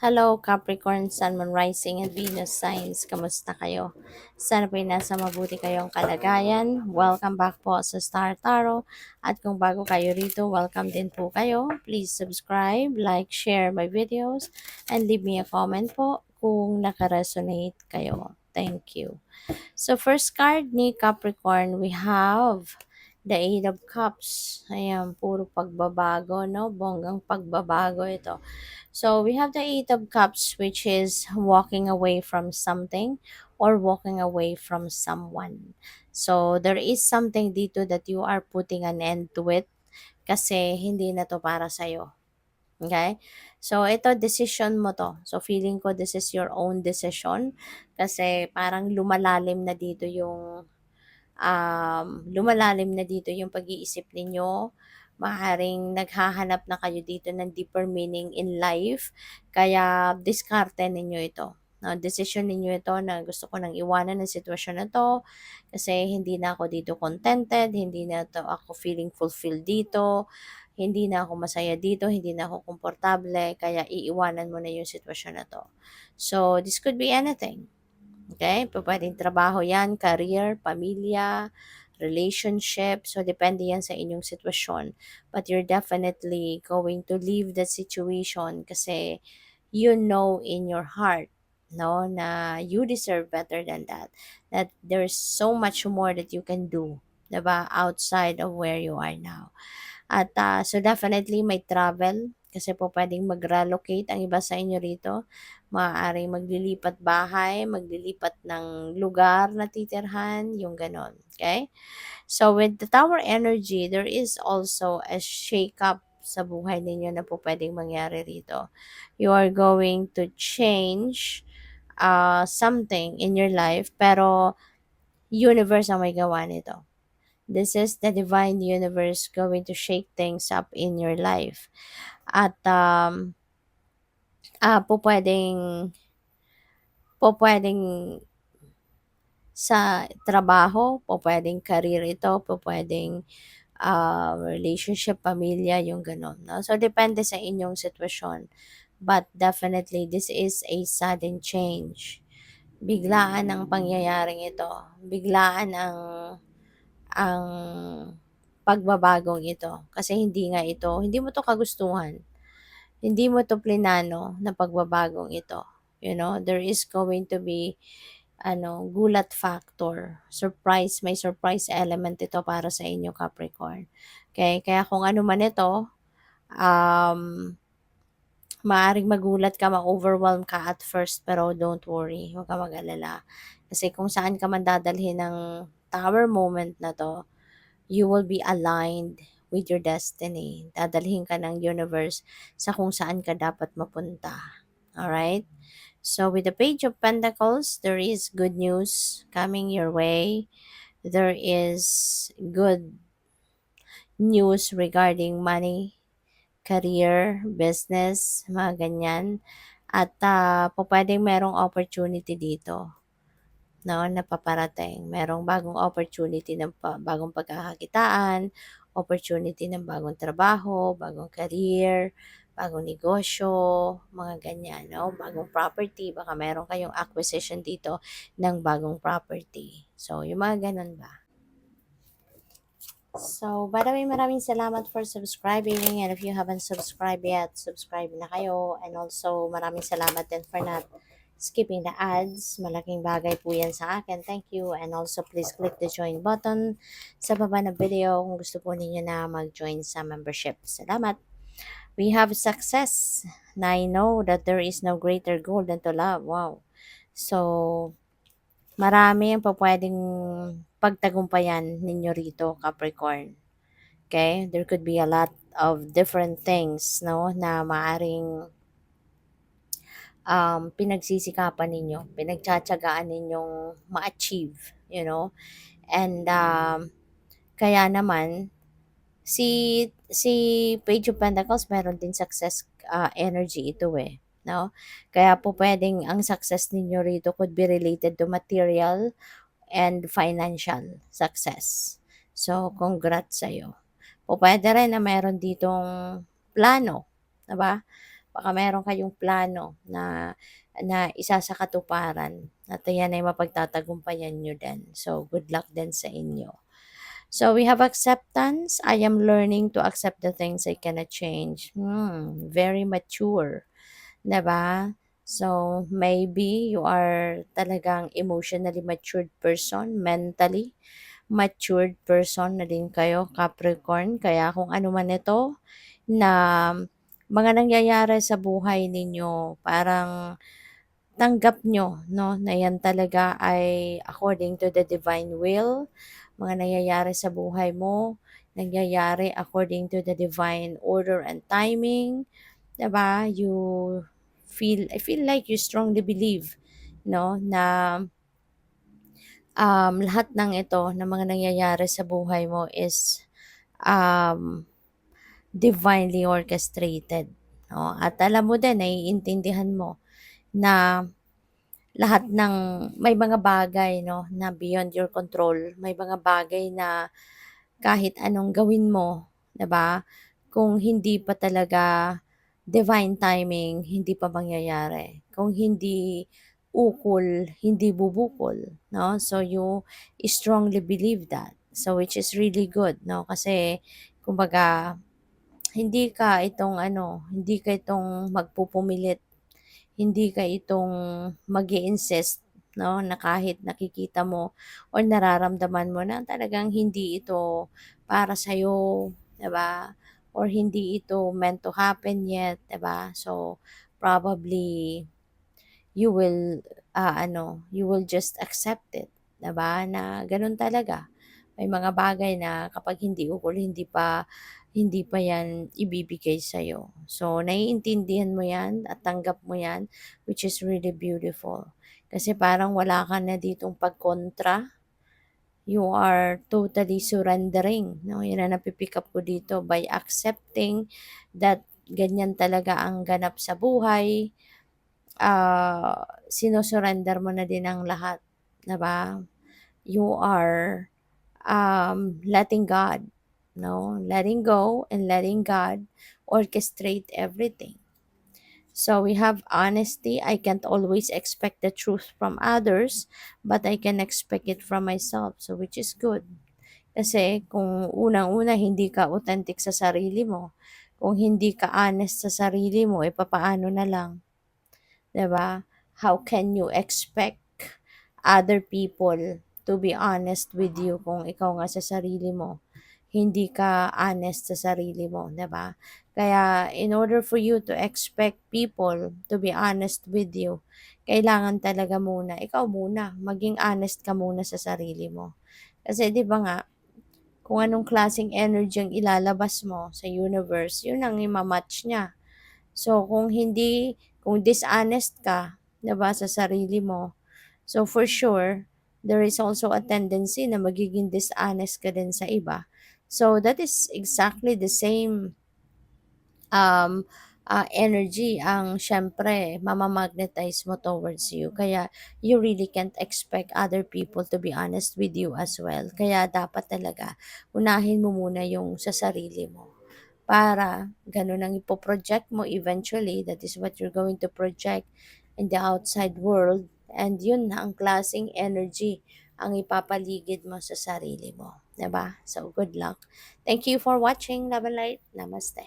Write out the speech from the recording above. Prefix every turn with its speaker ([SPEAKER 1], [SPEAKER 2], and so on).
[SPEAKER 1] Hello, Capricorn, Sun, Moon, Rising, and Venus signs. Kamusta kayo? Sana po'y nasa mabuti kayong kalagayan. Welcome back po sa Star Tarot. At kung bago kayo rito, welcome din po kayo. Please subscribe, like, share my videos, and leave me a comment po kung nakaresonate kayo. Thank you. So, first card ni Capricorn, we have the Eight of Cups. Ayan, puro pagbabago, no? Bonggang pagbabago ito. So we have the Eight of Cups, which is walking away from something or walking away from someone. So there is something dito that you are putting an end to it kasi hindi na to para sa'yo. Okay? So ito, decision mo to. So feeling ko this is your own decision kasi parang lumalalim na dito yung pag-iisip ninyo. Maaaring naghahanap na kayo dito ng deeper meaning in life. Kaya diskarte ninyo ito. No, decision ninyo ito na gusto ko nang iwanan ng sitwasyon na to kasi hindi na ako dito contented, hindi na to ako feeling fulfilled dito, hindi na ako masaya dito, hindi na ako komportable, kaya iiwanan mo na yung sitwasyon na to. So, this could be anything. Okay? Pwedeng trabaho yan, career, pamilya, relationship. So, depende yan sa inyong sitwasyon. But you're definitely going to leave that situation kasi you know in your heart, no, na you deserve better than that. That there's so much more that you can do, diba, outside of where you are now. At so definitely may travel kasi po pwedeng mag-relocate ang iba sa inyo rito. Maaaring maglilipat bahay, maglilipat ng lugar na titirhan, yung ganon. Okay? So with the tower energy, there is also a shake-up sa buhay ninyo na po pwedeng mangyari rito. You are going to change something in your life, pero universe ang may gawa nito. This is the divine universe going to shake things up in your life. At po pwedeng sa trabaho, po pwedeng career ito, po pwedeng relationship, pamilya, yung ganon. No? So, depende sa inyong sitwasyon. But definitely, this is a sudden change. Biglaan ang pangyayaring ito. Biglaan ang pagbabagong ito. Kasi hindi mo to kagustuhan. Hindi mo to plinano na pagbabagong ito. You know, there is going to be gulat factor, surprise, may surprise element ito para sa inyo Capricorn. Okay, kaya kung ano man ito, um, maaring magulat ka, ma-overwhelm ka at first, pero don't worry, huwag ka mag-alala. Kasi kung saan ka man dadalhin ng tower moment na to, you will be aligned with your destiny. Dadalhin ka ng universe sa kung saan ka dapat mapunta. Alright? So with the Page of Pentacles, there is good news coming your way. There is good news regarding money, career, business, mga ganyan. At pwedeng merong opportunity dito, no, na paparating. Merong bagong opportunity ng bagong pagkakakitaan, opportunity ng bagong trabaho, bagong career, bagong negosyo, mga ganyan, no? Bagong property, baka meron kayong acquisition dito ng bagong property. So, yung mga ganun ba? So, by the way, maraming salamat for subscribing, and if you haven't subscribed yet, subscribe na kayo. And also, maraming salamat din for not skipping the ads. Malaking bagay po yan sa akin. Thank you. And also, please click the join button sa baba ng video kung gusto po ninyo na mag-join sa membership. Salamat. We have success. Na I know that there is no greater goal than to love. Wow. So, marami ang pwedeng pagtagumpayan ninyo rito, Capricorn. Okay? There could be a lot of different things, no, na maaring pinagsisikapan ninyo, pinagtsatsagaan ninyong ma-achieve, you know. And kaya naman si Page of Pentacles meron din success energy ito no? Kaya po pwedeng ang success ninyo rito could be related to material and financial success. So, congrats sa'yo. O pwede rin na meron ditong plano, diba? baka meron kayong plano na na isa sa katuparan at yan ay mapagtatagumpayan niyo din. So, good luck din sa inyo. So, we have acceptance. I am learning to accept the things I cannot change. Very mature. 'Di ba? So, maybe you are talagang emotionally matured person, mentally matured person na din kayo, Capricorn. Kaya kung ano man ito na mga nangyayari sa buhay ninyo, parang tanggap nyo, no, na yan talaga ay according to the divine will. Mga nangyayari sa buhay mo, nangyayari according to the divine order and timing. 'Di ba? I feel like you strongly believe, no, na lahat ng ito, na mga nangyayari sa buhay mo is um, divinely orchestrated. No? At alam mo din, naiintindihan mo na lahat ng may mga bagay, no, na beyond your control, may mga bagay na kahit anong gawin mo, 'di ba? Kung hindi pa talaga divine timing, hindi pa mangyayari. Kung hindi ukol, hindi bubukol, no? So you strongly believe that. So which is really good, no? Kasi kumbaga hindi ka itong magpupumilit, hindi ka itong mag-i-insist, no, na kahit nakikita mo or nararamdaman mo na talagang hindi ito para sa'yo, 'di ba? Or hindi ito meant to happen yet, 'di ba? So, probably you will, you will just accept it, 'di ba? Na gano'n talaga. May mga bagay na kapag hindi ukol, hindi pa 'yan ibibigay sa'yo. So, naiintindihan mo 'yan at tanggap mo 'yan, which is really beautiful. Kasi parang wala ka na ditong pagkontra. You are totally surrendering, 'no? 'Yan ang napi-pick up ko dito by accepting that ganyan talaga ang ganap sa buhay. Sino-surrender mo na din ang lahat, 'di ba? You are letting God, no? Letting go and letting God orchestrate everything. So we have honesty. I can't always expect the truth from others, but I can expect it from myself. So which is good. Kasi kung unang-una hindi ka authentic sa sarili mo, kung hindi ka honest sa sarili mo, papaano na lang, 'di ba? How can you expect other people to be honest with you kung ikaw nga sa sarili mo hindi ka honest sa sarili mo, 'di ba? Kaya in order for you to expect people to be honest with you, kailangan talaga muna ikaw muna maging honest ka muna sa sarili mo. Kasi 'di ba nga, kung anong klaseng energy ang ilalabas mo sa universe, yun ang ima-match niya. So kung dishonest ka, 'di ba, sa sarili mo, so for sure, there is also a tendency na magiging dishonest ka din sa iba. So that is exactly the same um, energy ang siyempre mama-magnetize mo towards you. Kaya you really can't expect other people to be honest with you as well. Kaya dapat talaga unahin mo muna yung sa sarili mo. Para ganun ang ipoproject mo eventually, that is what you're going to project in the outside world. And yun na ang klaseng energy ang ipapaligid mo sa sarili mo. 'Di ba? So, good luck. Thank you for watching. Love and light. Namaste.